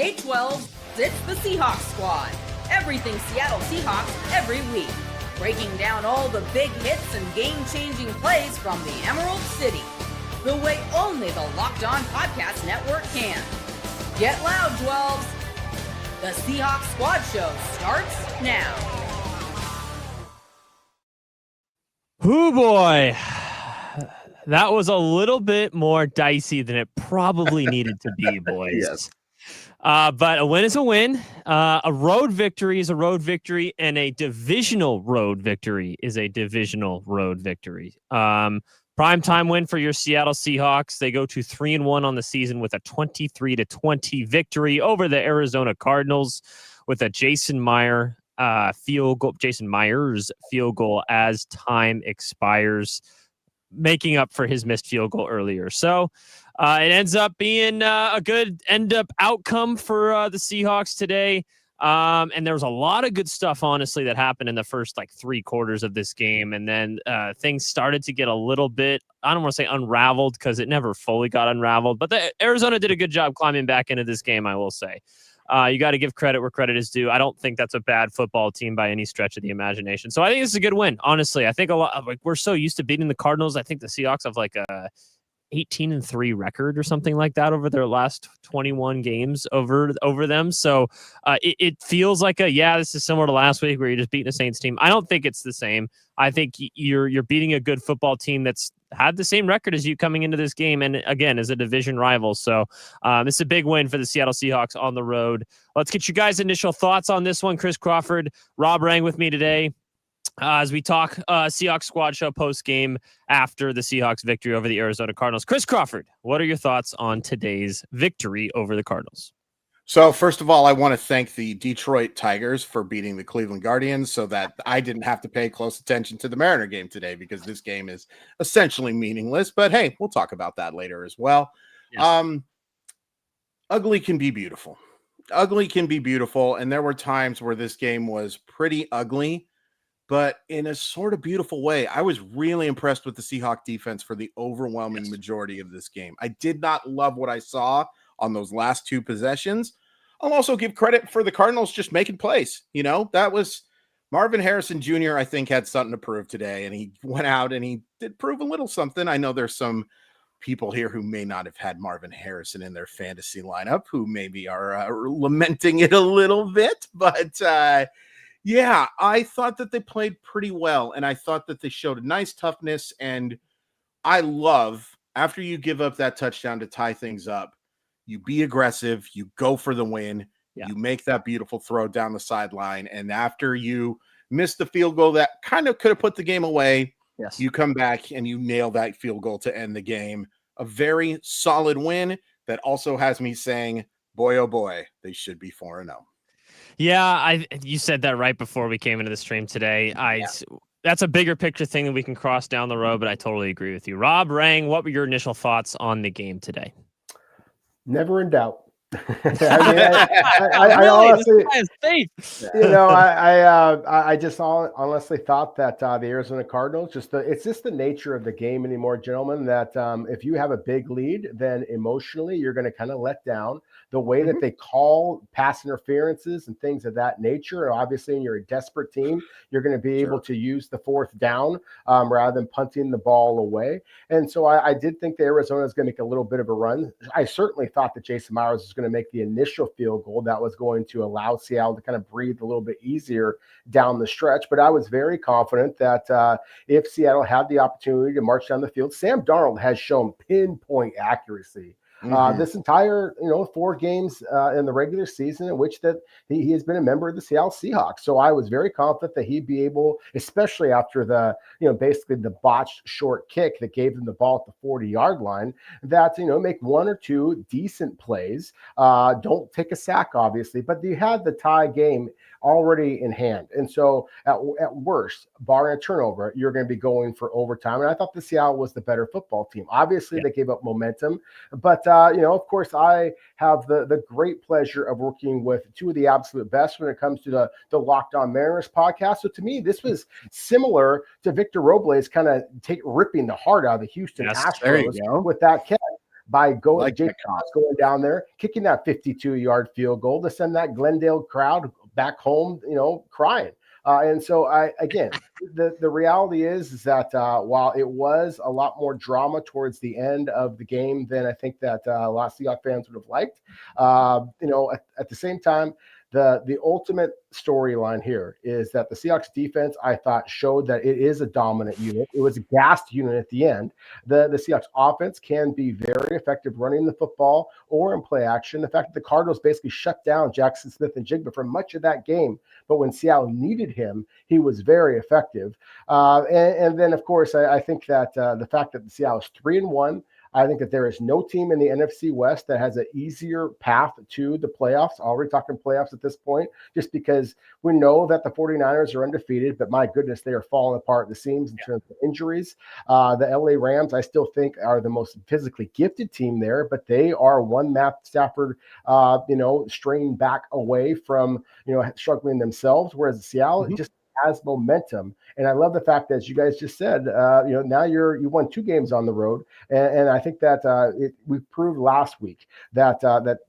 Hey 12, it's the Seahawks Squad. Everything Seattle Seahawks every week. Breaking down all the big hits and game-changing plays from the Emerald City. The way only the Locked On Podcast Network can. Get loud, 12s. The Seahawks Squad Show starts now. Hoo boy. That was a little bit more dicey than it probably needed to be, boys. Yes. But a win is a win. A road victory is a road victory, and a divisional road victory is a divisional road victory. Primetime win for your Seattle Seahawks. They go to 3-1 on the season with a 23-20 victory over the Arizona Cardinals with a Jason Myers field goal as time expires, making up for his missed field goal earlier. So it ends up being a good outcome for the Seahawks today. And there was a lot of good stuff, honestly, that happened in the first three quarters of this game. And then things started to get a little bit, I don't want to say unraveled because it never fully got unraveled, but Arizona did a good job climbing back into this game, I will say. You got to give credit where credit is due. I don't think that's a bad football team by any stretch of the imagination. So I think this is a good win. Honestly, I think a lot of, we're so used to beating the Cardinals. I think the Seahawks have a 18-3 record or something like that over their last 21 games over them. So it feels like this is similar to last week where you're just beating a Saints team. I don't think it's the same. I think you're beating a good football team that's had the same record as you coming into this game, and again, as a division rival. So this is a big win for the Seattle Seahawks on the road. Let's get you guys' initial thoughts on this one. Chris Crawford, Rob Rang with me today as we talk Seahawks Squad Show post game after the Seahawks victory over the Arizona Cardinals. Chris Crawford, what are your thoughts on today's victory over the Cardinals? So first of all, I want to thank the Detroit Tigers for beating the Cleveland Guardians so that I didn't have to pay close attention to the Mariner game today because this game is essentially meaningless. But hey, we'll talk about that later as well. Yes. Ugly can be beautiful. Ugly can be beautiful. And there were times where this game was pretty ugly, but in a sort of beautiful way. I was really impressed with the Seahawks defense for the overwhelming majority of this game. I did not love what I saw on those last two possessions. I'll also give credit for the Cardinals just making plays. That was Marvin Harrison Jr., I think, had something to prove today, and he went out and he did prove a little something. I know there's some people here who may not have had Marvin Harrison in their fantasy lineup who maybe are lamenting it a little bit, but yeah, I thought that they played pretty well, and I thought that they showed a nice toughness, and I love, after you give up that touchdown to tie things up, you be aggressive, you go for the win, you make that beautiful throw down the sideline, and after you miss the field goal that kind of could have put the game away, you come back and you nail that field goal to end the game. A very solid win that also has me saying, boy, oh boy, they should be 4-0. Yeah, you said that right before we came into the stream today. That's a bigger picture thing that we can cross down the road, but I totally agree with you. Rob Rang, what were your initial thoughts on the game today? Never in doubt. I honestly, I just honestly thought that the Arizona Cardinals, it's just the nature of the game anymore, gentlemen, that if you have a big lead, then emotionally you're going to kind of let down. The way that they call pass interferences and things of that nature, obviously, when you're a desperate team, you're going to be able to use the fourth down rather than punting the ball away. And so I did think that Arizona is going to make a little bit of a run. I certainly thought that Jason Myers was going to make the initial field goal that was going to allow Seattle to kind of breathe a little bit easier down the stretch. But I was very confident that if Seattle had the opportunity to march down the field, Sam Darnold has shown pinpoint accuracy this entire 4 games in the regular season in which that he has been a member of the Seattle Seahawks. So I was very confident that he'd be able, especially after the basically the botched short kick that gave them the ball at the 40-yard line, that make 1 or 2 decent plays. Don't take a sack, obviously, but you had the tie game already in hand. And so at worst, barring a turnover, you're going to be going for overtime. And I thought the Seattle was the better football team. Obviously, they gave up momentum, but of course, I have the great pleasure of working with 2 of the absolute best when it comes to the Locked On Mariners podcast. So to me, this was similar to Victor Robles kind of ripping the heart out of the Houston Astros with that catch. by Like Jake Cross going down there, kicking that 52-yard field goal to send that Glendale crowd back home, crying. And so the reality is that while it was a lot more drama towards the end of the game than I think that a lot of Seahawks fans would have liked, at the same time, the ultimate storyline here is that the Seahawks defense, I thought, showed that it is a dominant unit. It was a gassed unit at the end. The Seahawks offense can be very effective running the football or in play action. The fact that the Cardinals basically shut down Jackson Smith and Jigba for much of that game, but when Seattle needed him, he was very effective. And then, of course, I think that the fact that the Seattle's 3-1, I think that there is no team in the NFC West that has an easier path to the playoffs. Already talking playoffs at this point, just because we know that the 49ers are undefeated, but my goodness, they are falling apart at the seams in terms of injuries. The LA Rams, I still think, are the most physically gifted team there, but they are one Matt Stafford, straying back away from, struggling themselves, whereas Seattle just has momentum. And I love the fact that, as you guys just said, now you won 2 games on the road. And I think that we proved last week that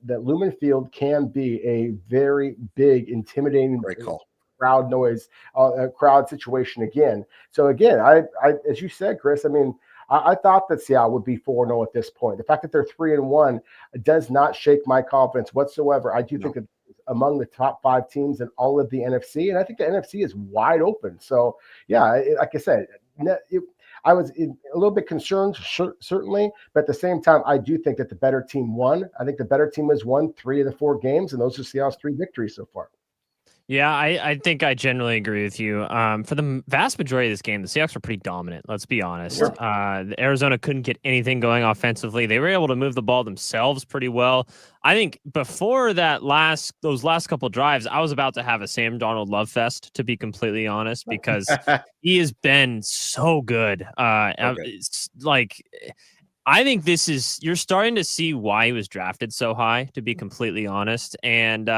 Lumen Field can be a very big, intimidating crowd noise, crowd situation again. So again, I as you said, Chris, I mean, I thought that Seattle would be 4-0 at this point. The fact that they're 3-1 does not shake my confidence whatsoever. I do think that among the top 5 teams in all of the NFC, and I think the NFC is wide open. So yeah, like I said, I was a little bit concerned, certainly, but at the same time, I do think that the better team won. I think the better team has won 3 of the 4 games, and those are Seattle's 3 victories so far. Yeah, I think I generally agree with you. For the vast majority of this game, the Seahawks were pretty dominant. Let's be honest. Sure. Arizona couldn't get anything going offensively. They were able to move the ball themselves pretty well. I think before those last couple drives, I was about to have a Sam Darnold love fest, to be completely honest, because he has been so good. It's like, I think you're starting to see why he was drafted so high, to be completely honest. And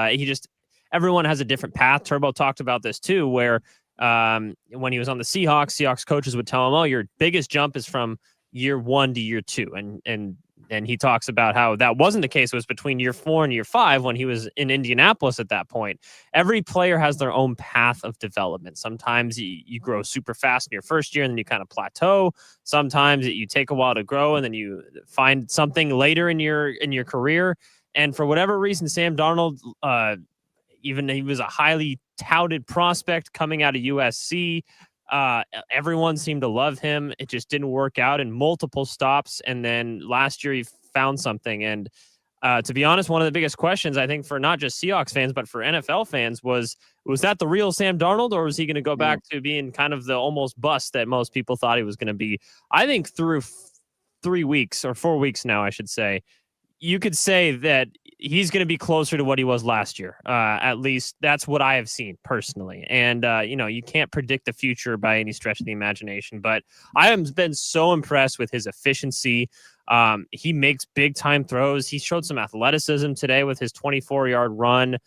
everyone has a different path. Turbo talked about this too, where when he was on the Seahawks coaches would tell him, "Oh, your biggest jump is from year 1 to year 2," and he talks about how that wasn't the case. It was between year 4 and year 5 when he was in Indianapolis at that point. Every player has their own path of development. Sometimes you grow super fast in your first year and then you kind of plateau. Sometimes you take a while to grow and then you find something later in your career. And for whatever reason, Sam Darnold, even he was a highly touted prospect coming out of USC. Everyone seemed to love him. It just didn't work out in multiple stops. And then last year he found something. And to be honest, one of the biggest questions, I think, for not just Seahawks fans, but for NFL fans was that the real Sam Darnold, or was he going to go back to being kind of the almost bust that most people thought he was going to be? I think through 3 weeks or 4 weeks now, I should say, you could say that he's going to be closer to what he was last year. At least that's what I have seen personally. And, you can't predict the future by any stretch of the imagination, but I have been so impressed with his efficiency. He makes big time throws. He showed some athleticism today with his 24-yard run.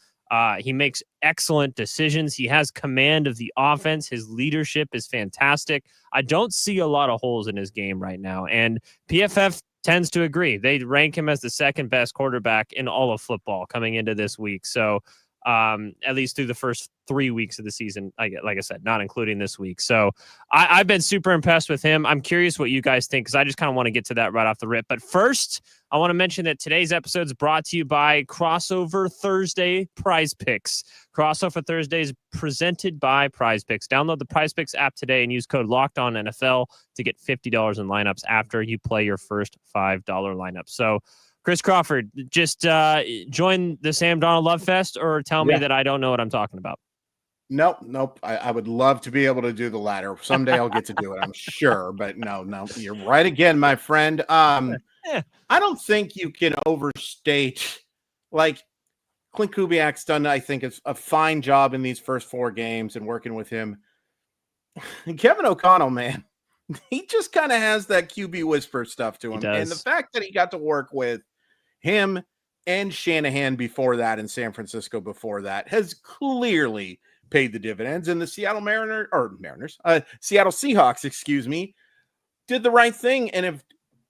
He makes excellent decisions. He has command of the offense. His leadership is fantastic. I don't see a lot of holes in his game right now. And PFF tends to agree. They rank him as the second best quarterback in all of football coming into this week. So at least through the first 3 weeks of the season, like I said, not including this week. So I've been super impressed with him. I'm curious what you guys think, because I just kind of want to get to that right off the rip. But first, I want to mention that today's episode is brought to you by Crossover Thursday PrizePicks. Crossover Thursday is presented by PrizePicks. Download the PrizePicks app today and use code LOCKEDONNFL to get $50 in lineups after you play your first $5 lineup. So, Chris Crawford, just join the Sam Darnold Love Fest, or tell me that I don't know what I'm talking about. Nope. I would love to be able to do the latter. Someday I'll get to do it, I'm sure. But no, you're right again, my friend. I don't think you can overstate, like, Clint Kubiak's done, I think, a fine job in these first 4 games and working with him. Kevin O'Connell, man, he just kind of has that QB whisper stuff to him. And the fact that he got to work with him and Shanahan before that in San Francisco before that has clearly paid the dividends. And the Seattle Seattle Seahawks, did the right thing and have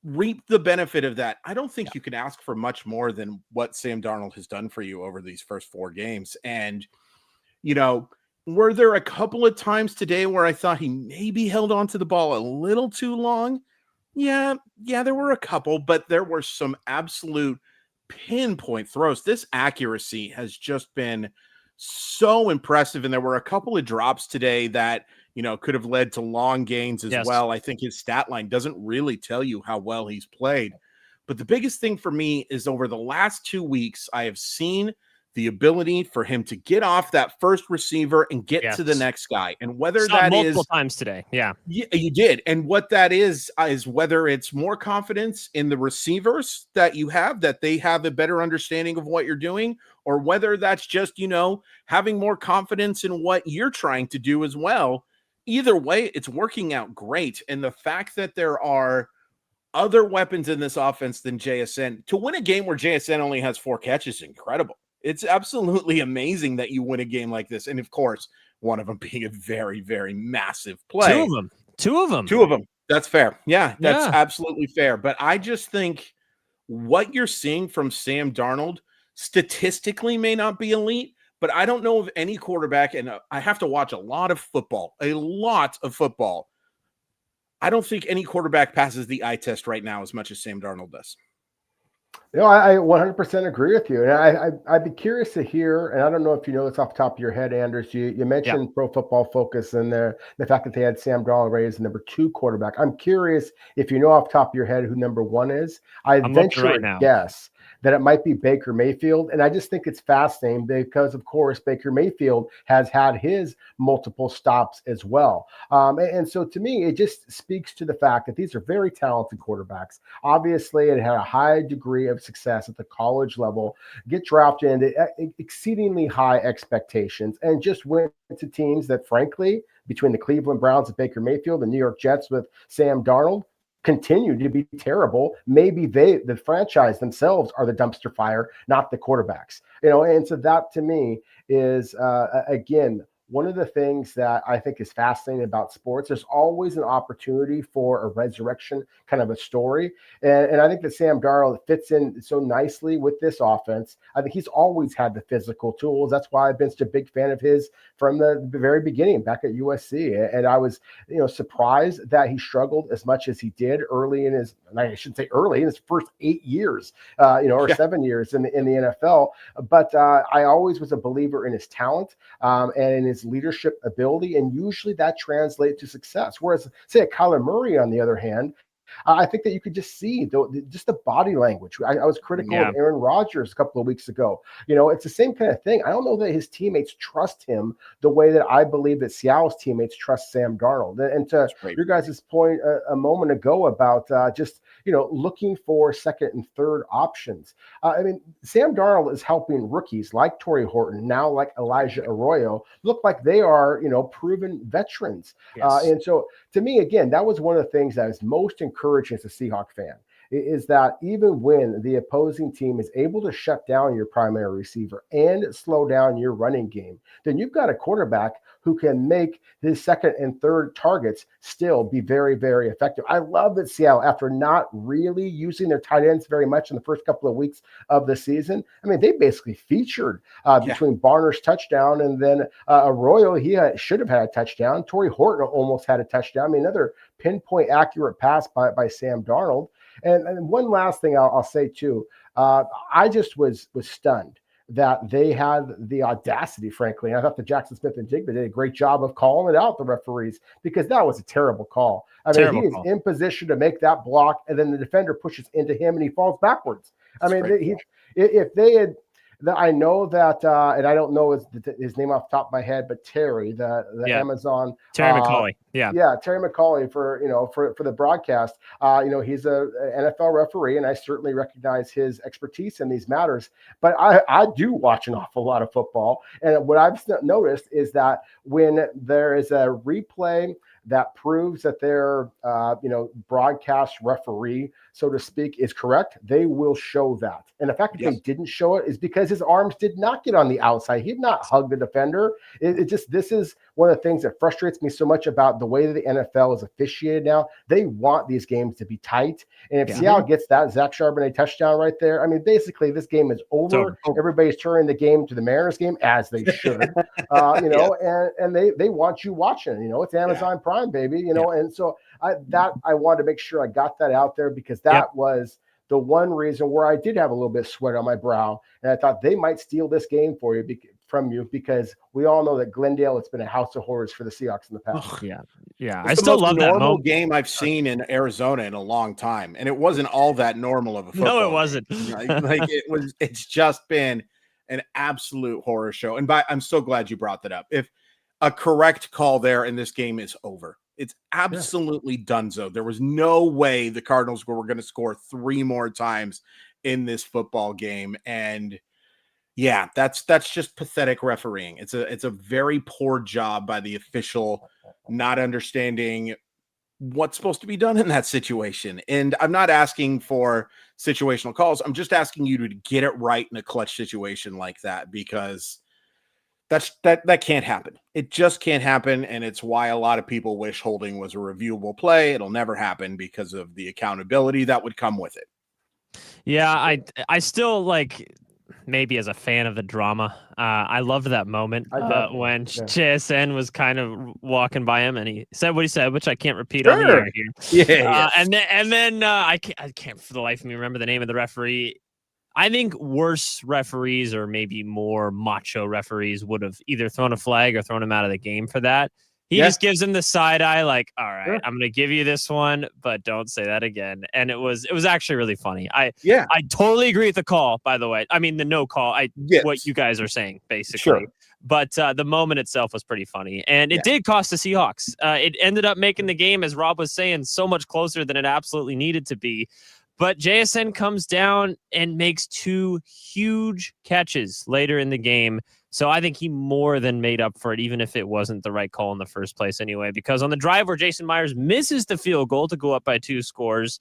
reap the benefit of that. I don't think you can ask for much more than what Sam Darnold has done for you over these first 4 games. And, were there a couple of times today where I thought he maybe held on to the ball a little too long? Yeah, there were a couple, but there were some absolute pinpoint throws. This accuracy has just been so impressive. And there were a couple of drops today that, could have led to long gains as well. I think his stat line doesn't really tell you how well he's played. But the biggest thing for me is over the last 2 weeks, I have seen the ability for him to get off that first receiver and get to the next guy. And whether that multiple times today. Yeah, you did. And what that is whether it's more confidence in the receivers that you have, that they have a better understanding of what you're doing, or whether that's just, having more confidence in what you're trying to do as well. Either way, it's working out great. And the fact that there are other weapons in this offense than JSN to win a game where JSN only has 4 catches is incredible. It's absolutely amazing that you win a game like this. And of course, one of them being a very, very massive play. Two of them. That's fair. Yeah, that's absolutely fair. But I just think what you're seeing from Sam Darnold statistically may not be elite, but I don't know of any quarterback, and I have to watch a lot of football. I don't think any quarterback passes the eye test right now as much as Sam Darnold does. I 100% agree with you. And I'd be curious to hear, and I don't know if you know this off the top of your head, Anders, you mentioned Pro Football Focus and the fact that they had Sam Darnold raised number 2 quarterback. I'm curious if you know off the top of your head who number 1 is. I'm venture right now guess that it might be Baker Mayfield. And I just think it's fascinating because, of course, Baker Mayfield has had his multiple stops as well. And so to me, it just speaks to the fact that these are very talented quarterbacks. Obviously, it had a high degree of success at the college level, get drafted into exceedingly high expectations, and just went to teams that, frankly, between the Cleveland Browns and Baker Mayfield, the New York Jets with Sam Darnold, continue to be terrible. Maybe the franchise themselves are the dumpster fire, not the quarterbacks. And so that to me is again one of the things that I think is fascinating about sports. There's always an opportunity for a resurrection kind of a story. And I think that Sam Darnold fits in so nicely with this offense. I think he's always had the physical tools. That's why I've been such a big fan of his from the very beginning back at USC. And I was, surprised that he struggled as much as he did early in his, I shouldn't say early, in his first 8 years, or 7 years in the NFL. But I always was a believer in his talent and in his leadership ability, and usually that translates to success. Whereas, say, a Kyler Murray, on the other hand, I think that you could just see just the body language. I was critical of Aaron Rodgers a couple of weeks ago. It's the same kind of thing. I don't know that his teammates trust him the way that I believe that Seattle's teammates trust Sam Darnold. And to your guys' point a moment ago about just looking for second and third options. Sam Darnold is helping rookies like Torrey Horton, now like Elijah Arroyo, look like they are proven veterans. Yes. And so to me, again, that was one of the things that is most encouraging as a Seahawk fan, is that even when the opposing team is able to shut down your primary receiver and slow down your running game, then you've got a quarterback who can make his second and third targets still be very, very effective. I love that Seattle, after not really using their tight ends very much in the first couple of weeks of the season, they basically featured between Barner's touchdown and then Arroyo, he should have had a touchdown. Torrey Horton almost had a touchdown. Another pinpoint accurate pass by Sam Darnold. And one last thing I'll say too, I just was stunned that they had the audacity, frankly. I thought the Jackson Smith and Jigba did a great job of calling it out, the referees, because that was a terrible call. He is in position to make that block, and then the defender pushes into him and he falls backwards. If they had, I know that, and I don't know his name off the top of my head, but Terry, the Amazon Terry McCauley, Terry McCauley for the broadcast. He's a NFL referee, and I certainly recognize his expertise in these matters. But I do watch an awful lot of football, and what I've noticed is that when there is a replay that proves that their broadcast referee, so to speak, is correct, they will show that. And the fact that they didn't show it is because his arms did not get on the outside. He did not hug the defender. This is one of the things that frustrates me so much about the way that the NFL is officiated now. They want these games to be tight. And if Seattle gets that Zach Charbonnet touchdown right there, I mean, basically this game is over. Everybody's turning the game to the Mariners game, as they should. And they want you watching. It's Amazon Prime, baby. And so I wanted to make sure I got that out there, because that was the one reason where I did have a little bit of sweat on my brow, and I thought they might steal this game from you, because we all know that Glendale, it's been a house of horrors for the Seahawks in the past. I still love that normal game I've seen in Arizona in a long time, and it wasn't all that normal of a football. No, it wasn't. It's just been an absolute horror show. And I'm so glad you brought that up. If a correct call there, and this game is over. It's absolutely donezo. There was no way the Cardinals were going to score 3 more times in this football game. And that's just pathetic refereeing. It's a very poor job by the official, not understanding what's supposed to be done in that situation. And I'm not asking for situational calls. I'm just asking you to get it right in a clutch situation like that, because that can't happen. It just can't happen. And it's why a lot of people wish holding was a reviewable play. It'll never happen because of the accountability that would come with it. Yeah, I still, maybe as a fan of the drama, I loved that moment when JSN was kind of walking by him and he said what he said, which I can't repeat on the air here. And then I can't for the life of me remember the name of the referee. I think worse referees, or maybe more macho referees, would have either thrown a flag or thrown him out of the game for that. He just gives him the side eye, all right, I'm going to give you this one, but don't say that again. And it was actually really funny. I totally agree with the call, by the way. I mean, the no call, what you guys are saying, basically. Sure. But the moment itself was pretty funny. And it did cost the Seahawks. It ended up making the game, as Rob was saying, so much closer than it absolutely needed to be. But JSN comes down and makes 2 huge catches later in the game. So I think he more than made up for it, even if it wasn't the right call in the first place anyway. Because on the drive where Jason Myers misses the field goal to go up by 2 scores,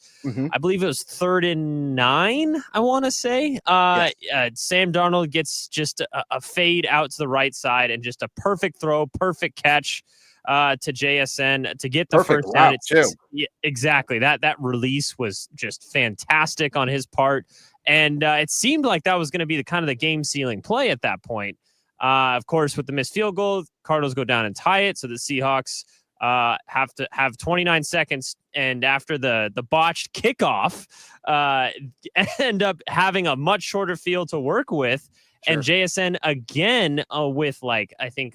I believe it was 3rd and 9, I want to say. Sam Darnold gets just a fade out to the right side and just a perfect throw, perfect catch to JSN to get the perfect first down. Route too. Exactly. That release was just fantastic on his part. And it seemed like that was going to be the game sealing play at that point. Of course, with the missed field goal, Cardinals go down and tie it. So the Seahawks have to have 29 seconds. And after the botched kickoff, end up having a much shorter field to work with. Sure. And JSN again with I think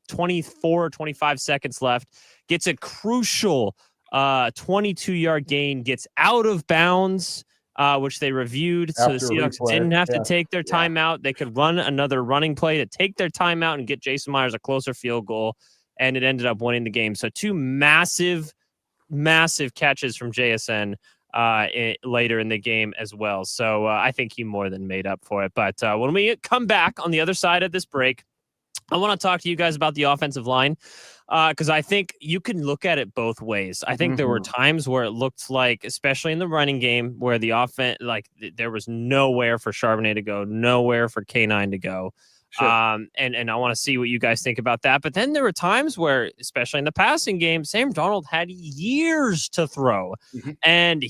24, 25 seconds left, gets a crucial 22-yard gain, gets out of bounds, which they reviewed. So the Seahawks didn't have to take their timeout. They could run another running play to take their timeout and get Jason Myers a closer field goal, and it ended up winning the game. So 2 massive catches from JSN later in the game as well. So I think he more than made up for it. But when we come back on the other side of this break, I want to talk to you guys about the offensive line, because I think you can look at it both ways. I think there were times where it looked like, especially in the running game, where the offense, there was nowhere for Charbonnet to go, nowhere for K9 to go. Sure. And I want to see what you guys think about that. But then there were times where, especially in the passing game, Sam Darnold had years to throw, and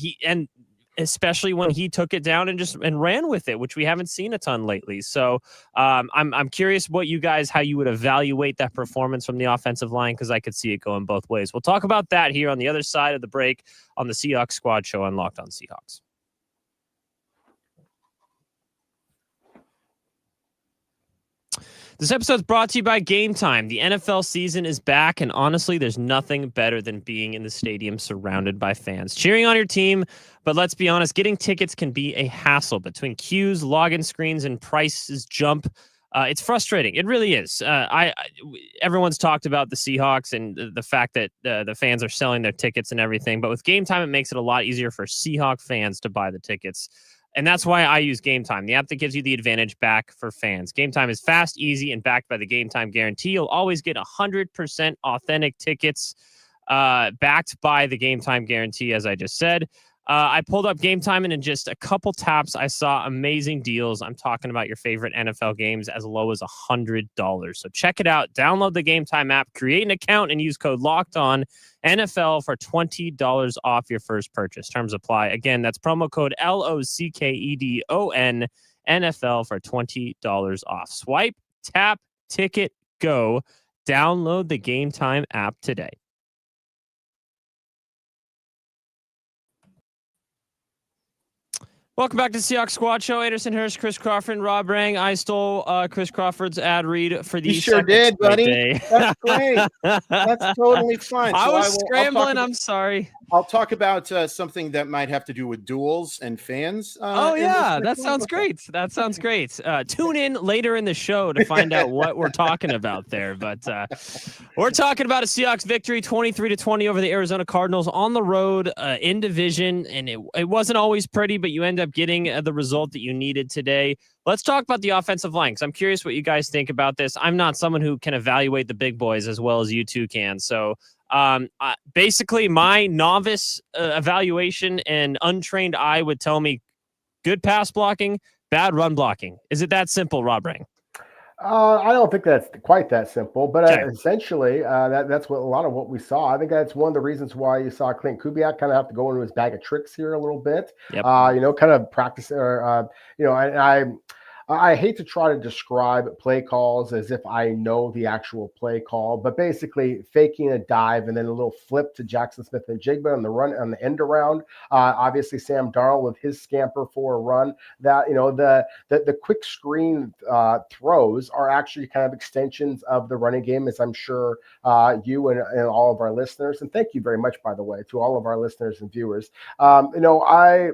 especially when he took it down and ran with it, which we haven't seen a ton lately. So I'm curious how you would evaluate that performance from the offensive line, because I could see it going both ways. We'll talk about that here on the other side of the break on the Seahawks Squad Show on Locked On Seahawks. This episode is brought to you by Gametime. The NFL season is back, and honestly, there's nothing better than being in the stadium surrounded by fans, cheering on your team. But let's be honest, getting tickets can be a hassle. Between queues, login screens, and prices jump, it's frustrating. It really is. Everyone's talked about the Seahawks and the fact that the fans are selling their tickets and everything. But with Gametime, it makes it a lot easier for Seahawk fans to buy the tickets. And that's why I use Gametime, the app that gives you the advantage back for fans. Gametime is fast, easy, and backed by the Gametime guarantee. You'll always get 100% authentic tickets backed by the Gametime guarantee, as I just said. I pulled up Gametime, and in just a couple taps, I saw amazing deals. I'm talking about your favorite NFL games as low as $100. So check it out. Download the Gametime app, create an account, and use code LOCKEDON NFL for $20 off your first purchase. Terms apply. Again, that's promo code LOCKEDON NFL for $20 off. Swipe, tap, ticket, go. Download the Gametime app today. Welcome back to Seahawks Squad Show. Anderson Hirsch, Chris Crawford, and Rob Rang. I stole Chris Crawford's ad read for the You sure did, buddy. Day. That's great. That's totally fine. I was scrambling. I'm sorry. I'll talk about something that might have to do with duels and fans. That sounds great. That sounds great. Tune in later in the show to find out what we're talking about there. But we're talking about a Seahawks victory, 23-20 over the Arizona Cardinals on the road in division. And it wasn't always pretty, but you end up getting the result that you needed today. Let's talk about the offensive line, because I'm curious what you guys think about this. I'm not someone who can evaluate the big boys as well as you two can. So basically, my novice evaluation and untrained eye would tell me good pass blocking, bad run blocking. Is it that simple, Rob Rang? I don't think that's quite that simple, but essentially, that's what a lot of what we saw. I think that's one of the reasons why you saw Clint Kubiak kind of have to go into his bag of tricks here a little bit. Yep. Kind of practice, I hate to try to describe play calls as if I know the actual play call, but basically faking a dive and then a little flip to Jackson Smith and Jigba on the run on the end around. Obviously, Sam Darnold with his scamper for a run. That the quick screen throws are actually kind of extensions of the running game, as I'm sure you and all of our listeners. And thank you very much, by the way, to all of our listeners and viewers. I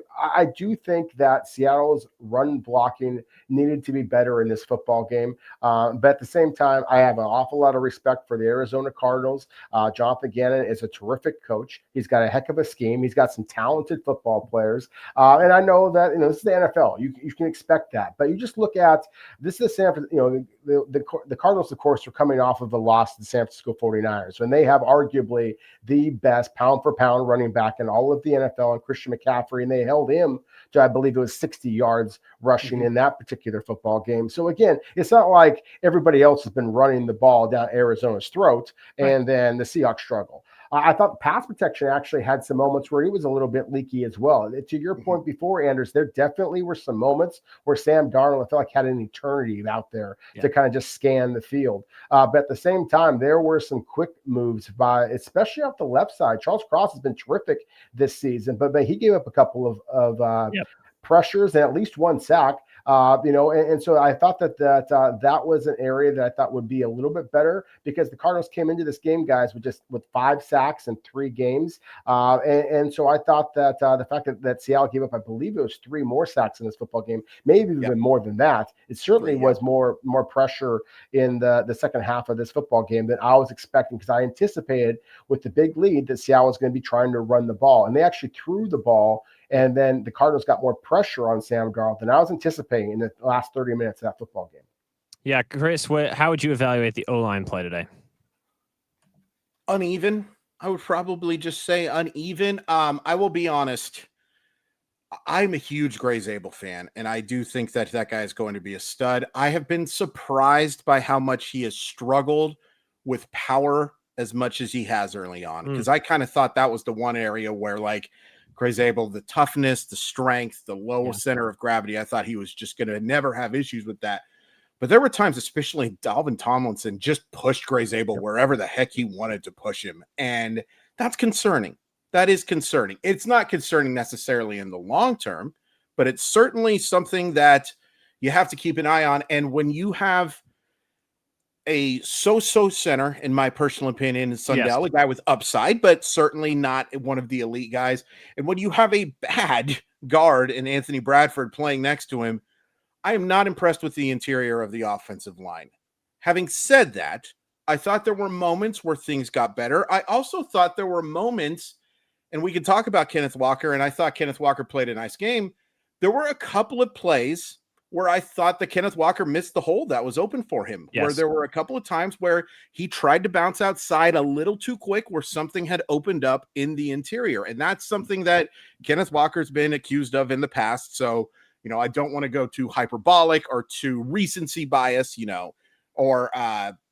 do think that Seattle's run blocking needed to be better in this football game. But at the same time, I have an awful lot of respect for the Arizona Cardinals. Jonathan Gannon is a terrific coach. He's got a heck of a scheme. He's got some talented football players. And I know that, this is the NFL. You can expect that. But you just look at, this is the Cardinals, of course, are coming off of a loss to the San Francisco 49ers. And they have arguably the best pound-for-pound running back in all of the NFL, and Christian McCaffrey. And they held him to, I believe it was 60 yards rushing in that particular football game. So again, it's not like everybody else has been running the ball down Arizona's throat and then the Seahawks struggle. I thought pass protection actually had some moments where he was a little bit leaky as well. To your point before, Anders, there definitely were some moments where Sam Darnold, I felt like, had an eternity out there to kind of just scan the field. But at the same time, there were some quick moves by, especially off the left side. Charles Cross has been terrific this season, but he gave up a couple of pressures and at least one sack. And so I thought that was an area that I thought would be a little bit better, because the Cardinals came into this game, guys, with 5 sacks in 3 games. And so I thought that the fact that Seattle gave up, I believe it was 3 more sacks in this football game, maybe even more than that. It certainly was more pressure in the second half of this football game than I was expecting, because I anticipated with the big lead that Seattle was going to be trying to run the ball. And they actually threw the ball, and then the Cardinals got more pressure on Sam Darnold than I was anticipating in the last 30 minutes of that football game. Yeah, Chris, how would you evaluate the O-line play today? Uneven. I would probably just say uneven. I will be honest. I'm a huge Gray Zabel fan, and I do think that guy is going to be a stud. I have been surprised by how much he has struggled with power as much as he has early on, because I kind of thought that was the one area where, like, Gray Zabel, the toughness, the strength, the low center of gravity, I thought he was just going to never have issues with that. But there were times, especially Dalvin Tomlinson, just pushed Gray Zabel wherever the heck he wanted to push him. And that's concerning. That is concerning. It's not concerning necessarily in the long term, but it's certainly something that you have to keep an eye on. And when you have a so-so center, in my personal opinion, is Sundell, a guy with upside, but certainly not one of the elite guys. And when you have a bad guard in Anthony Bradford playing next to him, I am not impressed with the interior of the offensive line. Having said that, I thought there were moments where things got better. I also thought there were moments, and we can talk about Kenneth Walker, and I thought Kenneth Walker played a nice game, there were a couple of plays where I thought that Kenneth Walker missed the hole that was open for him, where there were a couple of times where he tried to bounce outside a little too quick, where something had opened up in the interior. And that's something that Kenneth Walker's been accused of in the past. So, I don't want to go too hyperbolic or too recency bias, or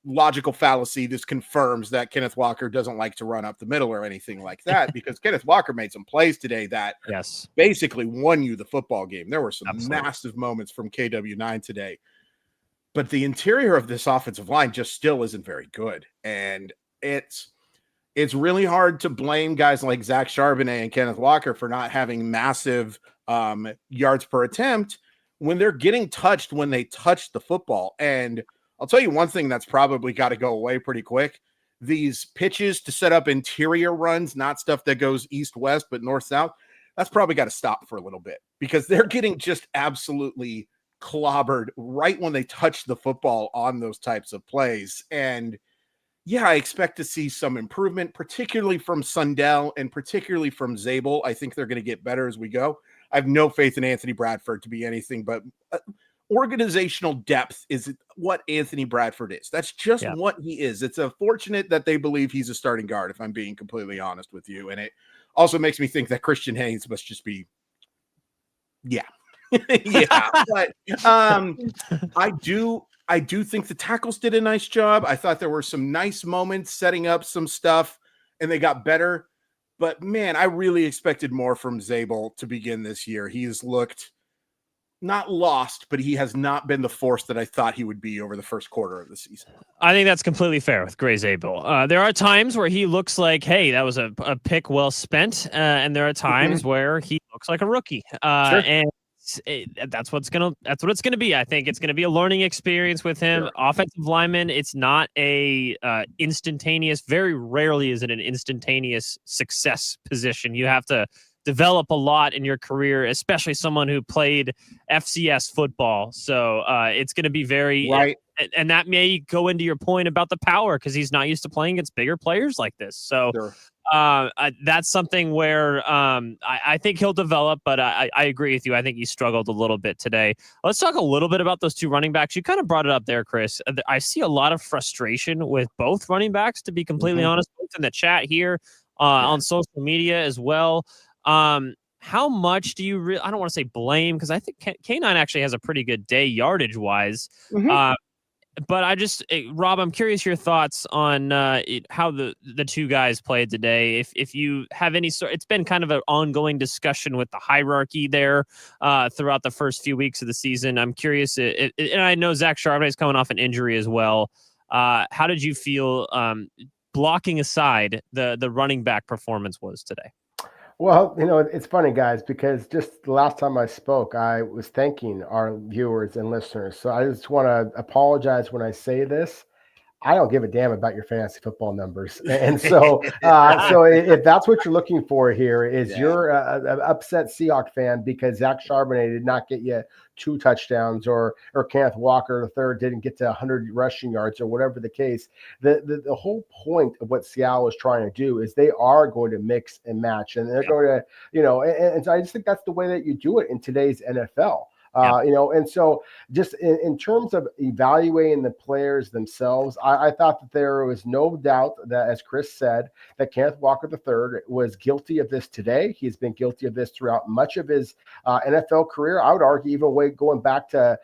logical fallacy. This confirms that Kenneth Walker doesn't like to run up the middle or anything like that, because Kenneth Walker made some plays today that basically won you the football game. There were some massive moments from KW9 today, but the interior of this offensive line just still isn't very good. And it's really hard to blame guys like Zach Charbonnet and Kenneth Walker for not having massive yards per attempt when they're getting touched when they touch the football. And I'll tell you one thing that's probably got to go away pretty quick. These pitches to set up interior runs, not stuff that goes east-west, but north-south, that's probably got to stop for a little bit, because they're getting just absolutely clobbered right when they touch the football on those types of plays. And yeah, I expect to see some improvement, particularly from Sundell and particularly from Zabel. I think they're going to get better as we go. I have no faith in Anthony Bradford to be anything but organizational depth is what Anthony Bradford is. That's just what he is. It's unfortunate that they believe he's a starting guard, if I'm being completely honest with you. And it also makes me think that Christian Haynes must just be, yeah. But I do think the tackles did a nice job. I thought there were some nice moments setting up some stuff, and they got better. But man, I really expected more from Zabel to begin this year. He's looked not lost, but he has not been the force that I thought he would be over the first quarter of the season. I think that's completely fair with Gray Zabel. There are times where he looks like, hey, that was a pick well spent. And there are times where he looks like a rookie. And that's what it's gonna be. I think it's gonna be a learning experience with him. Offensive lineman, it's not a instantaneous. Very rarely is it an instantaneous success position. You have to develop a lot in your career, especially someone who played FCS football. So it's going to be very right. And that may go into your point about the power, because he's not used to playing against bigger players like this. So that's something where I think he'll develop, but I agree with you. I think he struggled a little bit today. Let's talk a little bit about those two running backs. You kind of brought it up there, Chris. I see a lot of frustration with both running backs, to be completely honest, both in the chat here, on social media as well. How much do you I don't want to say blame, because I think K9 actually has a pretty good day yardage wise. But Rob, I'm curious your thoughts on how the two guys played today. If you have any sort, it's been kind of an ongoing discussion with the hierarchy there throughout the first few weeks of the season. I'm curious, and I know Zach Charbonnet is coming off an injury as well. How did you feel, blocking aside, the running back performance was today? Well, it's funny, guys, because just the last time I spoke, I was thanking our viewers and listeners. So I just want to apologize when I say this. I don't give a damn about your fantasy football numbers. And so so if that's what you're looking for here is you're an upset Seahawks fan because Zach Charbonnet did not get you 2 touchdowns or Kenneth Walker III didn't get to 100 rushing yards or whatever the case. The whole point of what Seattle is trying to do is they are going to mix and match, and they're going to, and so I just think that's the way that you do it in today's NFL. And so just in terms of evaluating the players themselves, I thought that there was no doubt that, as Chris said, that Kenneth Walker III was guilty of this today. He's been guilty of this throughout much of his NFL career. I would argue even going back to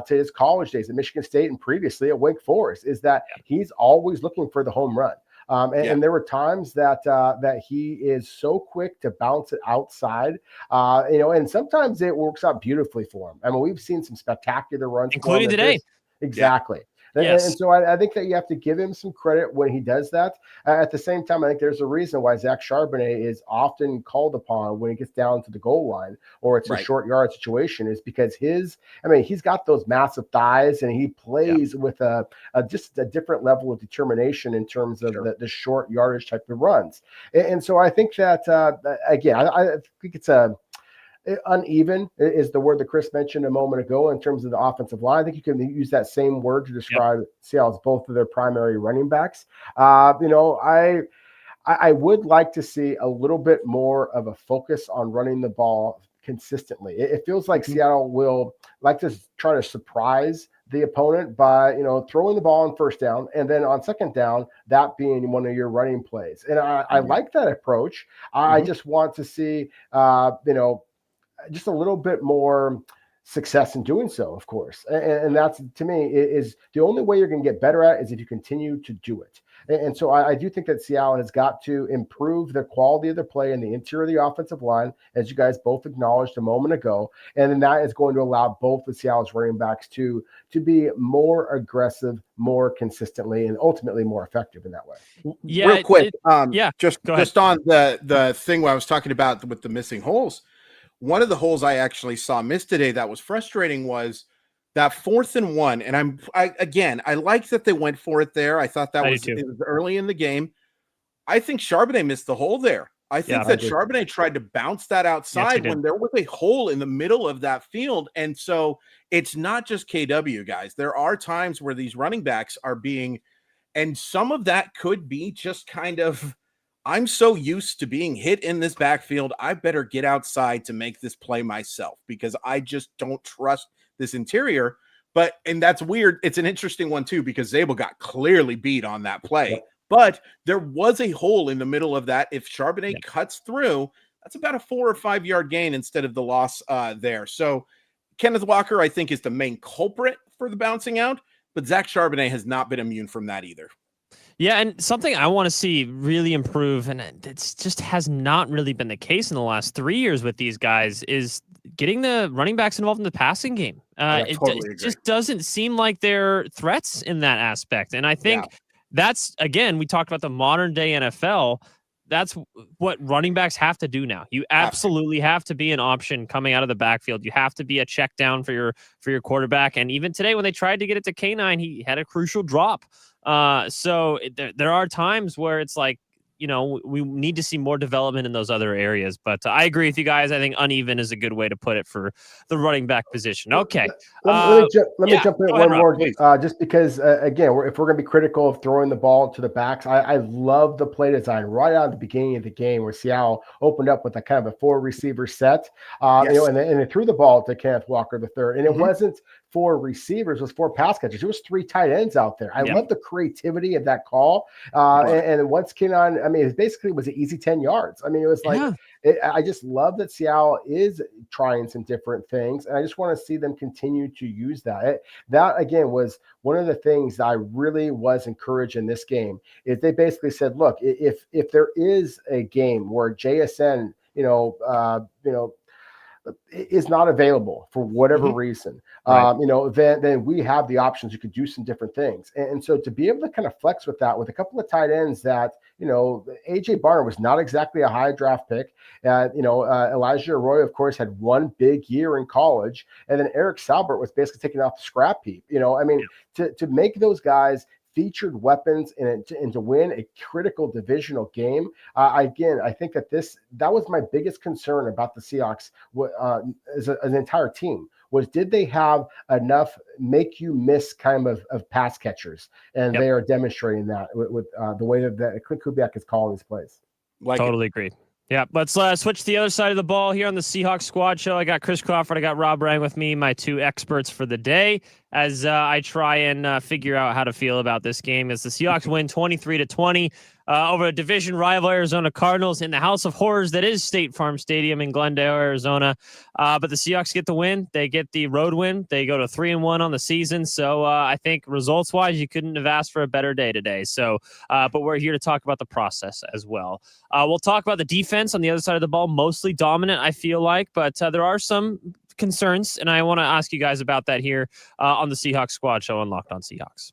his college days at Michigan State and previously at Wake Forest, is that he's always looking for the home run. And there were times that he is so quick to bounce it outside, and sometimes it works out beautifully for him. I mean, we've seen some spectacular runs, including today. Exactly. And so I think that you have to give him some credit when he does that. At the same time, I think there's a reason why Zach Charbonnet is often called upon when he gets down to the goal line or it's a short yard situation, is because he's got those massive thighs and he plays with just a different level of determination in terms of the short yardage type of runs. And so I think that, again, I think it's uneven is the word that Chris mentioned a moment ago in terms of the offensive line. I think you can use that same word to describe Seattle's both of their primary running backs. I would like to see a little bit more of a focus on running the ball consistently. It feels like Seattle will like to try to surprise the opponent by, throwing the ball on first down, and then on second down, that being one of your running plays. And I like that approach. I just want to see, just a little bit more success in doing so, of course. And that's, to me, is the only way you're going to get better at is if you continue to do it. And so I do think that Seattle has got to improve the quality of their play in the interior of the offensive line, as you guys both acknowledged a moment ago. And then that is going to allow both the Seattle's running backs to be more aggressive, more consistently, and ultimately more effective in that way. Yeah, real quick, just on the thing where I was talking about with the missing holes. One of the holes I actually saw missed today that was frustrating was that 4th and 1. And I like that they went for it there. I thought it was early in the game. I think Charbonnet missed the hole there. I think that Charbonnet tried to bounce that outside when there was a hole in the middle of that field. And so it's not just KW, guys. There are times where these running backs are being, and some of that could be just kind of, I'm so used to being hit in this backfield, I better get outside to make this play myself because I just don't trust this interior. And that's weird. It's an interesting one too, because Zabel got clearly beat on that play. Yep. But there was a hole in the middle of that. If Charbonnet cuts through, that's about a 4 or 5 yard gain instead of the loss there. So Kenneth Walker, I think, is the main culprit for the bouncing out, but Zach Charbonnet has not been immune from that either. Yeah, and something I want to see really improve, and it just has not really been the case in the last 3 years with these guys, is getting the running backs involved in the passing game. It just doesn't seem like they're threats in that aspect. And I think that's, again, we talked about the modern day NFL. That's what running backs have to do now. You absolutely have to be an option coming out of the backfield. You have to be a check down for your quarterback. And even today, when they tried to get it to K9, he had a crucial drop. So there are times where it's like, we need to see more development in those other areas. But I agree with you guys. I think uneven is a good way to put it for the running back position. Okay. Let me jump in one more, just because, again, if we're going to be critical of throwing the ball to the backs, I love the play design right out of the beginning of the game where Seattle opened up with a kind of a 4 receiver set, and they threw the ball to Kenneth Walker III. And it wasn't 4 receivers, it was 4 pass catchers. It was 3 tight ends out there. I love the creativity of that call. And once Kenon, it basically was an easy 10 yards. It was like, I just love that Seattle is trying some different things. And I just want to see them continue to use that. That, again, was one of the things that I really was encouraged in this game, is they basically said, look, if there is a game where JSN, is not available for whatever reason, then we have the options. You could do some different things. And so to be able to kind of flex with that, with a couple of tight ends that, AJ Barner was not exactly a high draft pick. Elijah Arroyo, of course, had one big year in college. And then Eric Salbert was basically taken off the scrap heap. To make those guys featured weapons and to win a critical divisional game. Again, I think that was my biggest concern about the Seahawks as an entire team, was did they have enough make you miss kind of pass catchers? And they are demonstrating that with the way that Clint Kubiak is calling these plays. Totally agree. Yeah, let's switch to the other side of the ball here on the Seahawks Squad Show. I got Chris Crawford, I got Rob Rang with me, my 2 experts for the day, as I try and figure out how to feel about this game. As the Seahawks win 23-20 over a division rival Arizona Cardinals in the House of Horrors that is State Farm Stadium in Glendale, Arizona. But the Seahawks get the win. They get the road win. They go to 3-1 on the season. So I think results-wise, you couldn't have asked for a better day today. So, but we're here to talk about the process as well. We'll talk about the defense on the other side of the ball, mostly dominant, I feel like. But there are some concerns, and I want to ask you guys about that here on the Seahawks Squad Show on Locked On Seahawks.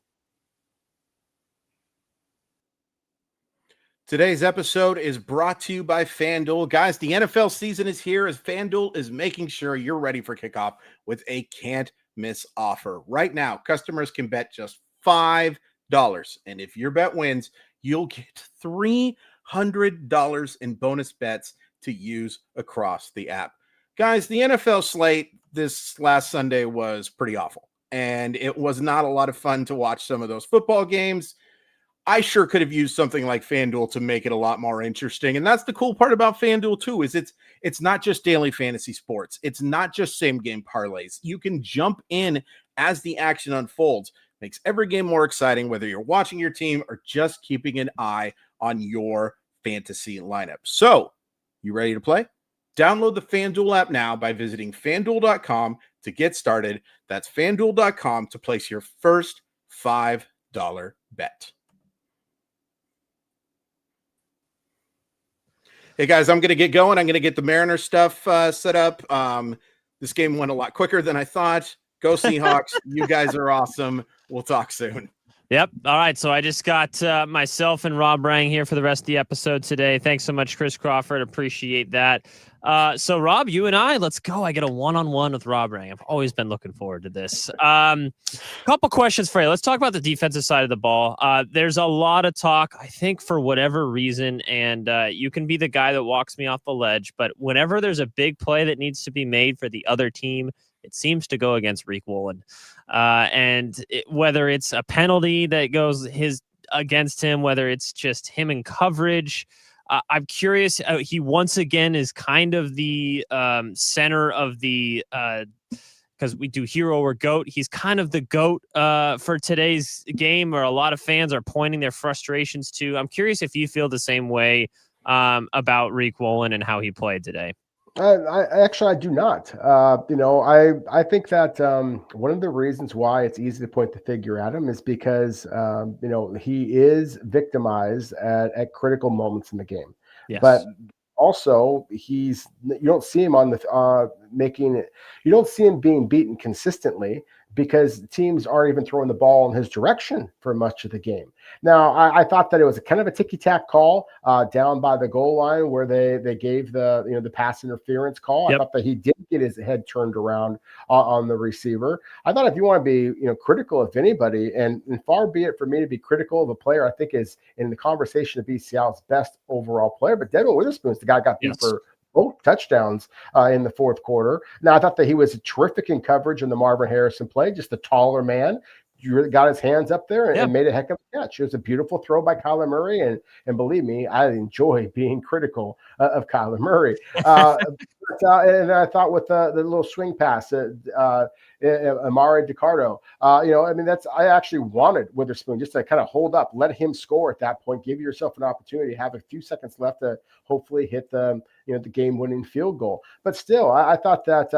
Today's episode is brought to you by FanDuel. Guys, the NFL season is here as FanDuel is making sure you're ready for kickoff with a can't-miss offer. Right now, customers can bet just $5, and if your bet wins, you'll get $300 in bonus bets to use across the app. Guys, the NFL slate this last Sunday was pretty awful, and it was not a lot of fun to watch some of those football games. I sure could have used something like FanDuel to make it a lot more interesting. And that's the cool part about FanDuel too, is it's not just daily fantasy sports. It's not just same game parlays. You can jump in as the action unfolds. Makes every game more exciting, whether you're watching your team or just keeping an eye on your fantasy lineup. So, you ready to play? Download the FanDuel app now by visiting FanDuel.com to get started. That's FanDuel.com to place your first $5 bet. Hey guys, I'm going to get going. I'm going to get the Mariners stuff set up. This game went a lot quicker than I thought. Go Seahawks. You guys are awesome. We'll talk soon. Yep. All right. So I just got myself and Rob Rang here for the rest of the episode today. Thanks so much, Chris Crawford. Appreciate that. So Rob, you and I, let's go. I get a one-on-one with Rob Rang. I've always been looking forward to this. Couple questions for you. Let's talk about the defensive side of the ball. There's a lot of talk, I think, for whatever reason, and you can be the guy that walks me off the ledge, but whenever there's a big play that needs to be made for the other team, it seems to go against Riq Woolen. Whether it's a penalty that goes against him, whether it's just him in coverage, I'm curious. He once again is kind of the center of the because we do hero or goat. He's kind of the goat for today's game, or a lot of fans are pointing their frustrations to. I'm curious if you feel the same way about Riq Woolen and how he played today. I do not. I think that one of the reasons why it's easy to point the figure at him is because he is victimized at critical moments in the game. Yes. But also you don't see him on the you don't see him being beaten consistently, because teams aren't even throwing the ball in his direction for much of the game. Now, I thought that it was a kind of a ticky-tack call down by the goal line where they gave the pass interference call. Yep. I thought that he did get his head turned around on the receiver. I thought if you want to be critical of anybody, and far be it for me to be critical of a player I think is in the conversation to be Seattle's best overall player, but Devin Witherspoon's the guy got beat for both touchdowns in the fourth quarter. Now, I thought that he was terrific in coverage in the Marvin Harrison play, just a taller man. Got his hands up there and made a heck of a catch. It was a beautiful throw by Kyler Murray, and believe me, I enjoy being critical of Kyler Murray. And I thought with the little swing pass, Amari DiCardo, I actually wanted Witherspoon just to kind of hold up, let him score at that point, give yourself an opportunity, have a few seconds left to hopefully hit the game-winning field goal. But still, I thought that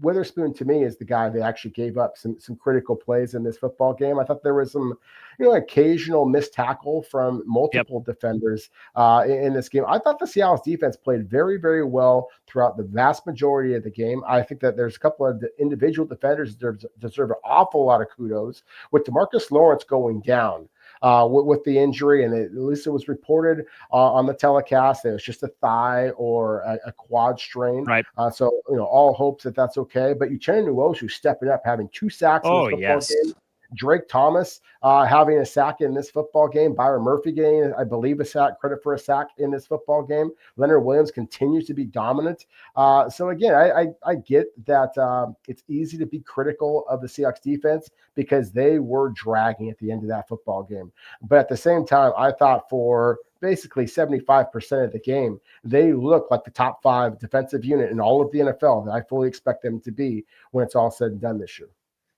Witherspoon to me is the guy that actually gave up some critical plays in this football game. I thought there was some occasional missed tackle from multiple defenders in this game. I thought the Seattle defense played very, very well throughout the vast majority of the game. I think that there's a couple of individual defenders that deserve an awful lot of kudos, with DeMarcus Lawrence going down with the injury, and at least it was reported on the telecast that it was just a thigh or a quad strain. Right. So all hopes that that's okay. But Uchenna Nwosu stepping up, having 2 sacks in the football game. Drake Thomas having a sack in this football game. Byron Murphy getting, I believe, credit for a sack in this football game. Leonard Williams continues to be dominant. So again, I get that it's easy to be critical of the Seahawks defense because they were dragging at the end of that football game. But at the same time, I thought for basically 75% of the game, they look like the top 5 defensive unit in all of the NFL that I fully expect them to be when it's all said and done this year.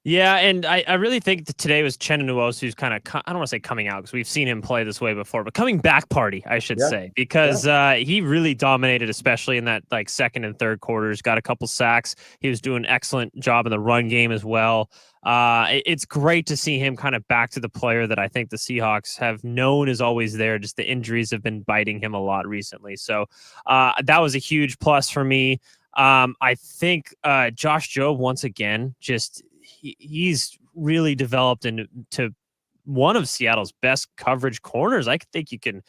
Yeah, and I really think that today was Uchenna Nwosu's kind of, I don't want to say coming out because we've seen him play this way before, but coming back party, I should say, because he really dominated, especially in that second and third quarters, got a couple sacks. He was doing an excellent job in the run game as well. It's great to see him kind of back to the player that I think the Seahawks have known is always there. Just the injuries have been biting him a lot recently. So that was a huge plus for me. I think Josh Jobe, once again, he's really developed into one of Seattle's best coverage corners. I think you can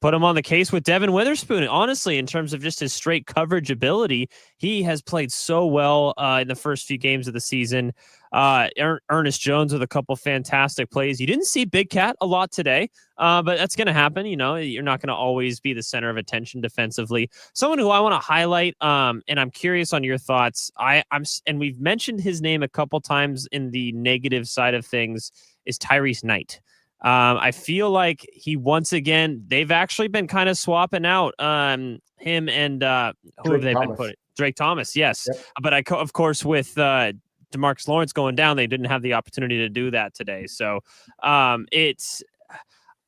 put him on the case with Devin Witherspoon. Honestly, in terms of just his straight coverage ability, he has played so well in the first few games of the season. Ernest Jones with a couple fantastic plays. You didn't see Big Cat a lot today, but that's going to happen. You're not going to always be the center of attention defensively. Someone who I want to highlight, and I'm curious on your thoughts. And we've mentioned his name a couple times in the negative side of things, is Tyrese Knight. I feel like he once again, they've actually been kind of swapping out him and who have they been putting? Drake Thomas, yes. Yep. But of course, with DeMarcus Lawrence going down, they didn't have the opportunity to do that today. So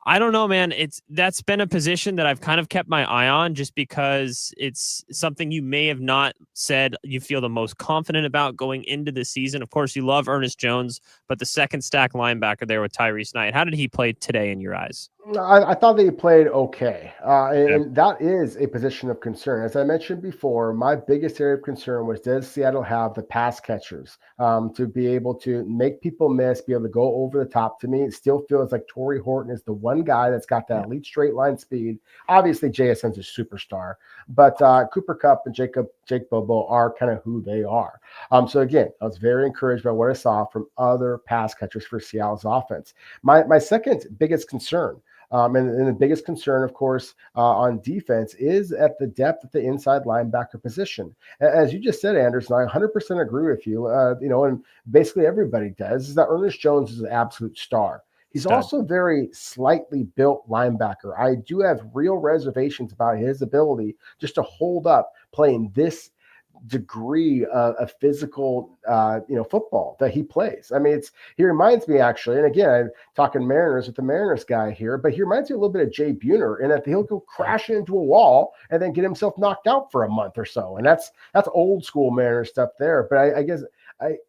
I don't know, man. That's been a position that I've kind of kept my eye on just because it's something you may have not said you feel the most confident about going into the season. Of course, you love Ernest Jones, but the second stack linebacker there with Tyrese Knight, how did he play today in your eyes? I thought that he played okay, and that is a position of concern. As I mentioned before, my biggest area of concern was, does Seattle have the pass catchers to be able to make people miss, be able to go over the top? To me, it still feels like Torrey Horton is the one guy that's got that elite straight line speed. Obviously, JSN's a superstar, but Cooper Kupp and Jake Bobo are kind of who they are. So again, I was very encouraged by what I saw from other pass catchers for Seattle's offense. My second biggest concern, and the biggest concern, of course, on defense is at the depth at the inside linebacker position. As you just said, Anderson, I 100% agree with you. And basically everybody does, is that Ernest Jones is an absolute star. He's also very slightly built linebacker. I do have real reservations about his ability just to hold up playing this degree of physical, football that he plays. I mean, he reminds me actually, and again, I'm talking Mariners with the Mariners guy here, but he reminds me a little bit of Jay Buhner, and that he'll go crashing into a wall and then get himself knocked out for a month or so. And that's old school Mariners stuff there. But I guess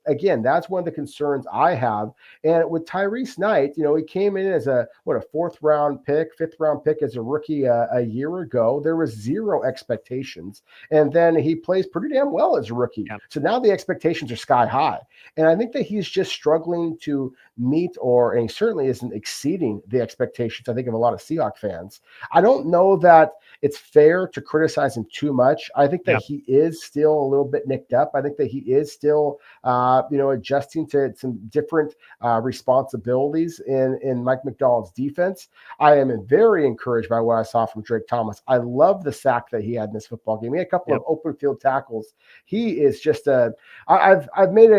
again, that's one of the concerns I have. And with Tyrese Knight, he came in as a fifth round pick as a rookie a year ago. There was zero expectations. And then he plays pretty damn well as a rookie. Yeah. So now the expectations are sky high. And I think that he's just struggling to meet, and he certainly isn't exceeding the expectations, I think, of a lot of Seahawks fans. I don't know that it's fair to criticize him too much. I think that he is still a little bit nicked up. I think that he is still adjusting to some different responsibilities in Mike Macdonald's defense. I am very encouraged by what I saw from Drake Thomas. I love the sack that he had in this football game. He had a couple of open field tackles. He is just I've made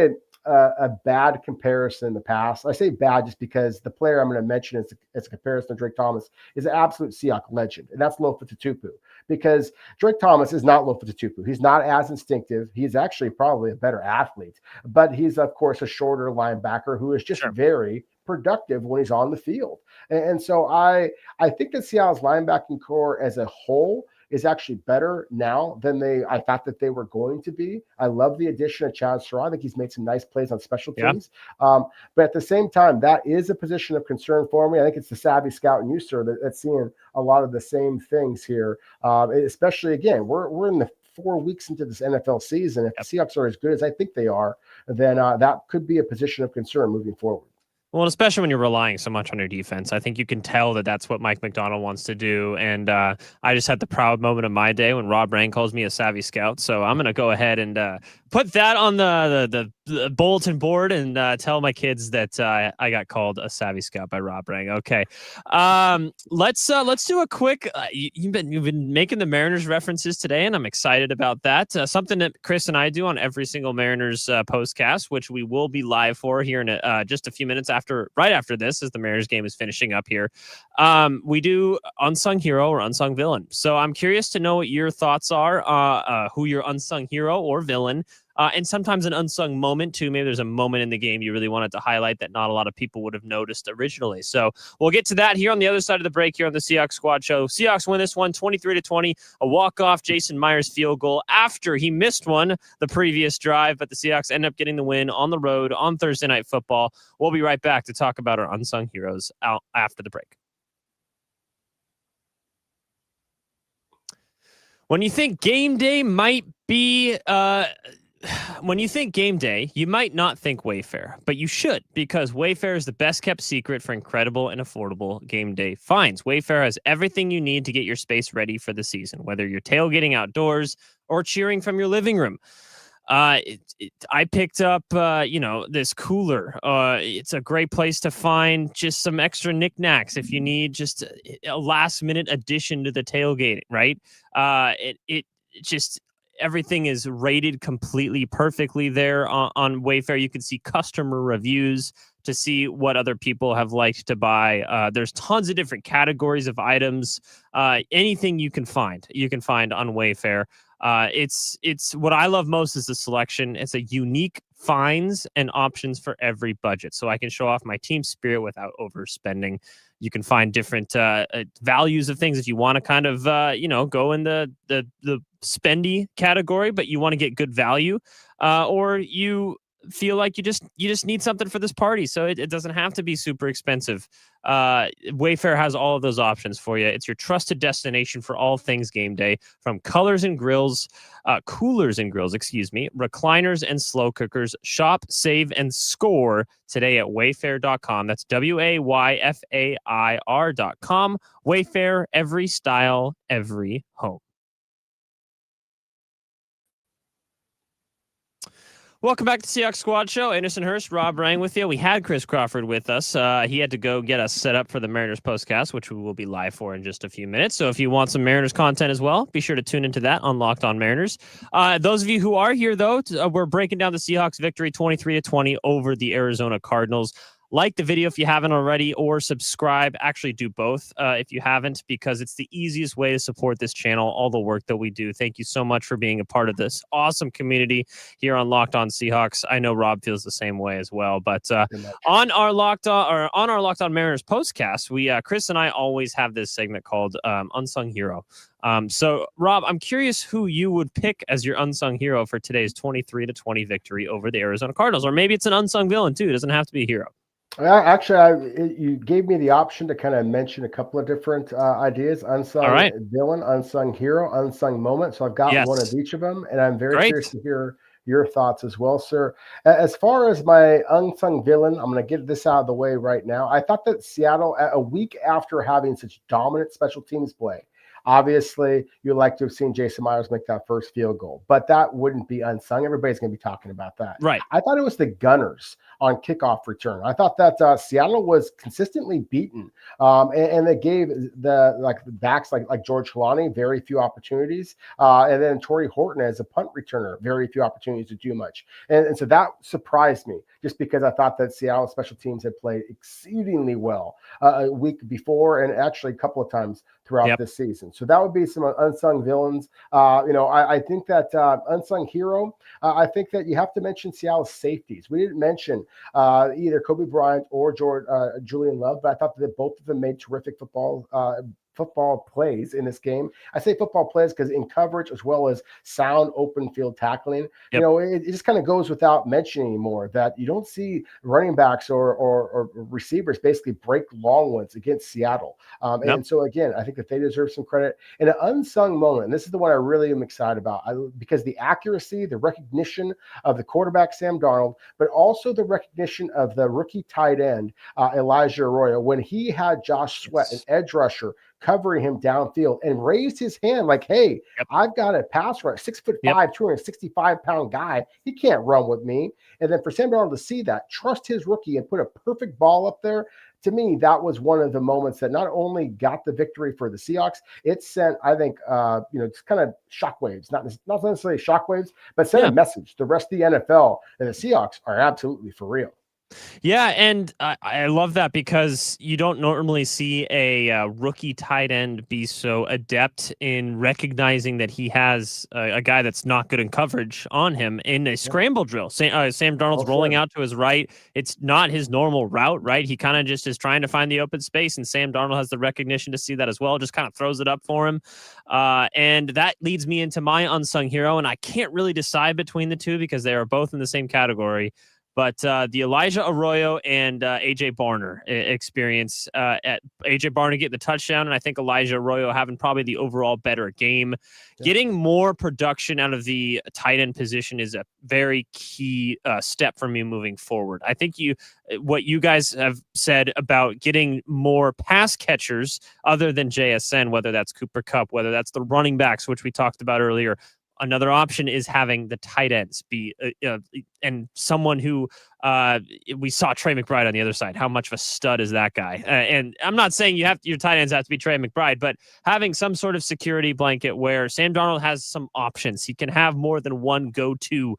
a bad comparison in the past. I say bad just because the player I'm going to mention as a comparison to Drake Thomas is an absolute Seahawks legend, and that's Lofa Tatupu. Because Drake Thomas is not Lofa Tatupu. He's not as instinctive. He's actually probably a better athlete, but he's, of course, a shorter linebacker who is just very productive when he's on the field. And so I think that Seattle's linebacking core as a whole is actually better now than I thought that they were going to be. I love the addition of Chad Sarah. I think he's made some nice plays on special teams. But at the same time, that is a position of concern for me. I think it's the savvy scout and you, sir, that's seeing a lot of the same things here. Especially, again, we're in the 4 weeks into this NFL season. If the Seahawks are as good as I think they are, then that could be a position of concern moving forward. Well, especially when you're relying so much on your defense, I think you can tell that that's what Mike Macdonald wants to do. And I just had the proud moment of my day when Rob Rang calls me a savvy scout. So I'm going to go ahead and put that on the bulletin board and tell my kids that I got called a savvy scout by Rob Rang. Okay, let's do a quick. You've been making the Mariners references today, and I'm excited about that. Something that Chris and I do on every single Mariners postcast, which we will be live for here in just a few minutes right after this, as the Mariners game is finishing up here. We do unsung hero or unsung villain. So I'm curious to know what your thoughts are, who your unsung hero or villain, and sometimes an unsung moment too. Maybe there's a moment in the game you really wanted to highlight that not a lot of people would have noticed originally. So we'll get to that here on the other side of the break here on the Seahawks Squad Show. Seahawks win this one 23-20, a walk-off Jason Myers field goal after he missed one the previous drive, but the Seahawks end up getting the win on the road on Thursday Night Football. We'll be right back to talk about our unsung heroes out after the break. When you think game day might be when you think game day, you might not think Wayfair, but you should, because Wayfair is the best kept secret for incredible and affordable game day finds. Wayfair has everything you need to get your space ready for the season, whether you're tailgating outdoors or cheering from your living room. I picked up, this cooler. It's a great place to find just some extra knickknacks if you need just a last minute addition to the tailgate, right? It just, everything is rated completely perfectly there on Wayfair. You can see customer reviews, to see what other people have liked to buy. There's tons of different categories of items. Anything you can find on Wayfair. It's what I love most is the selection. It's a unique finds and options for every budget. So I can show off my team spirit without overspending. You can find different values of things if you want to kind of go in the spendy category, but you want to get good value, or you feel like you just need something for this party, so it doesn't have to be super expensive. Wayfair has all of those options for you. It's your trusted destination for all things game day, from coolers and grills, recliners and slow cookers. Shop, save, and score today at wayfair.com. That's WAYFAIR.com. Wayfair, every style, every home. Welcome back to Seahawks Squad Show. Anderson Hurst, Rob Rang with you. We had Chris Crawford with us. He had to go get us set up for the Mariners postcast, which we will be live for in just a few minutes. So if you want some Mariners content as well, be sure to tune into that on Locked On Mariners. Those of you who are here, though, we're breaking down the Seahawks victory 23-20 over the Arizona Cardinals. Like the video if you haven't already, or subscribe. Actually, do both if you haven't, because it's the easiest way to support this channel, all the work that we do. Thank you so much for being a part of this awesome community here on Locked On Seahawks. I know Rob feels the same way as well. But on our Locked On Mariners postcast, we Chris and I always have this segment called Unsung Hero. So, Rob, I'm curious who you would pick as your unsung hero for today's 23-20 victory over the Arizona Cardinals, or maybe it's an unsung villain too. It doesn't have to be a hero. Actually, you gave me the option to kind of mention a couple of different ideas: unsung villain, unsung hero, unsung moment. So I've got one of each of them, and I'm very curious to hear your thoughts as well, sir. As far as my unsung villain, I'm going to get this out of the way right now. I thought that Seattle, a week after having such dominant special teams play, obviously, you'd like to have seen Jason Myers make that first field goal, but that wouldn't be unsung. Everybody's going to be talking about that. Right. I thought it was the Gunners on kickoff return. I thought that Seattle was consistently beaten, and they gave the backs like George Kalani very few opportunities, and then Torrey Horton as a punt returner, very few opportunities to do much. And so that surprised me, just because I thought that Seattle special teams had played exceedingly well a week before, and actually a couple of times throughout this season. So that would be some unsung villains. I think that unsung hero, I think that you have to mention Seattle's safeties. We didn't mention either Kobe Bryant or Julian Love, but I thought that both of them made terrific football plays in this game. I say football plays because in coverage as well as sound open field tackling, it just kind of goes without mentioning anymore that you don't see running backs or receivers basically break long ones against Seattle. And so again, I think that they deserve some credit. And an unsung moment, and this is the one I really am excited about, because the accuracy, the recognition of the quarterback, Sam Darnold, but also the recognition of the rookie tight end, Elijah Arroyo, when he had Josh Sweat, an edge rusher, covering him downfield, and raised his hand like, hey, I've got a pass rush, 6'5", 265-pound guy. He can't run with me. And then for Sam Darnold to see that, trust his rookie, and put a perfect ball up there, to me, that was one of the moments that not only got the victory for the Seahawks, it sent, I think, just kind of shockwaves, not necessarily shockwaves, but sent a message. The rest of the NFL and the Seahawks are absolutely for real. Yeah, and I love that, because you don't normally see a rookie tight end be so adept in recognizing that he has a guy that's not good in coverage on him in a scramble drill. Sam Darnold's rolling out to his right. It's not his normal route, right? He kind of just is trying to find the open space, and Sam Darnold has the recognition to see that as well, just kind of throws it up for him. And that leads me into my unsung hero, and I can't really decide between the two because they are both in the same category. But the Elijah Arroyo and A.J. Barner experience, at A.J. Barner getting the touchdown, and I think Elijah Arroyo having probably the overall better game. Getting more production out of the tight end position is a very key step for me moving forward. I think what you guys have said about getting more pass catchers other than JSN, whether that's Cooper Kupp, whether that's the running backs, which we talked about earlier, Another option is having the tight ends be and someone who we saw Trey McBride on the other side. How much of a stud is that guy? And I'm not saying your tight ends have to be Trey McBride, but having some sort of security blanket where Sam Darnold has some options. He can have more than one go-to.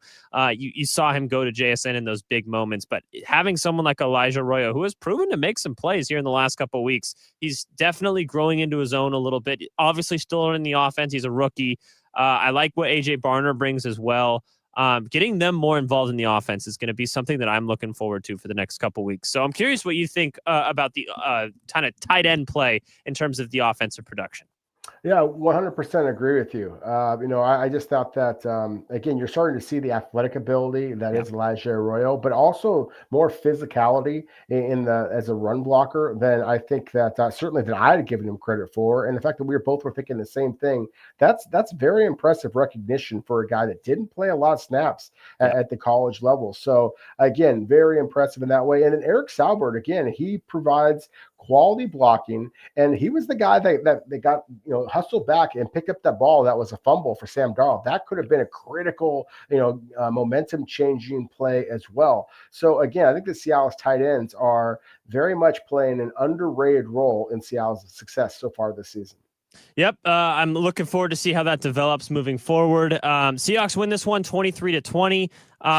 You saw him go to JSN in those big moments, but having someone like Elijah Arroyo, who has proven to make some plays here in the last couple of weeks, he's definitely growing into his own a little bit. Obviously still in the offense. He's a rookie. I like what AJ Barner brings as well. Getting them more involved in the offense is going to be something that I'm looking forward to for the next couple weeks. So I'm curious what you think about the kind of tight end play in terms of the offensive production. Yeah, 100% agree with you. I just thought that, again, you're starting to see the athletic ability that is Elijah Arroyo, but also more physicality as a run blocker than I think that certainly that I had given him credit for. And the fact that we were thinking the same thing, that's very impressive recognition for a guy that didn't play a lot of snaps at the college level. So, again, very impressive in that way. And then Eric Saubert, again, he provides quality blocking, and he was the guy that they got, hustled back and picked up that ball that was a fumble for Sam Darnold. That could have been a critical, momentum changing play as well. So again, I think the Seattle's tight ends are very much playing an underrated role in Seattle's success so far this season. Yep. I'm looking forward to see how that develops moving forward. Seahawks win this one 23-20.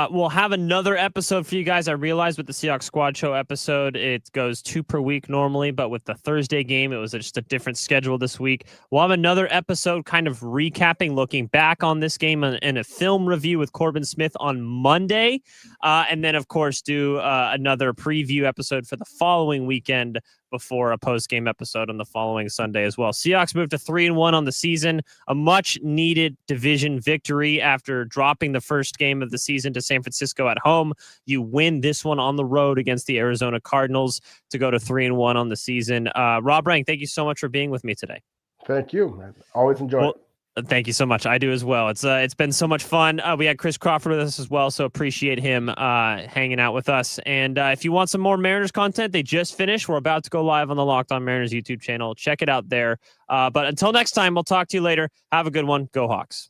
We'll have another episode for you guys. I realized with the Seahawks Squad Show episode, it goes 2 per week normally, but with the Thursday game, it was just a different schedule this week. We'll have another episode kind of recapping, looking back on this game and a film review with Corbin Smith on Monday. And then, of course, do another preview episode for the following weekend before a post-game episode on the following Sunday as well. Seahawks moved to 3-1 on the season, a much-needed division victory after dropping the first game of the season to San Francisco at home. You win this one on the road against the Arizona Cardinals to go to 3-1 on the season. Rob Rang, thank you so much for being with me today. Thank you. I always enjoy it. Thank you so much. I do as well. It's been so much fun. We had Chris Crawford with us as well, so appreciate him hanging out with us. And if you want some more Mariners content, they just finished. We're about to go live on the Locked On Mariners YouTube channel. Check it out there. But until next time, we'll talk to you later. Have a good one. Go Hawks.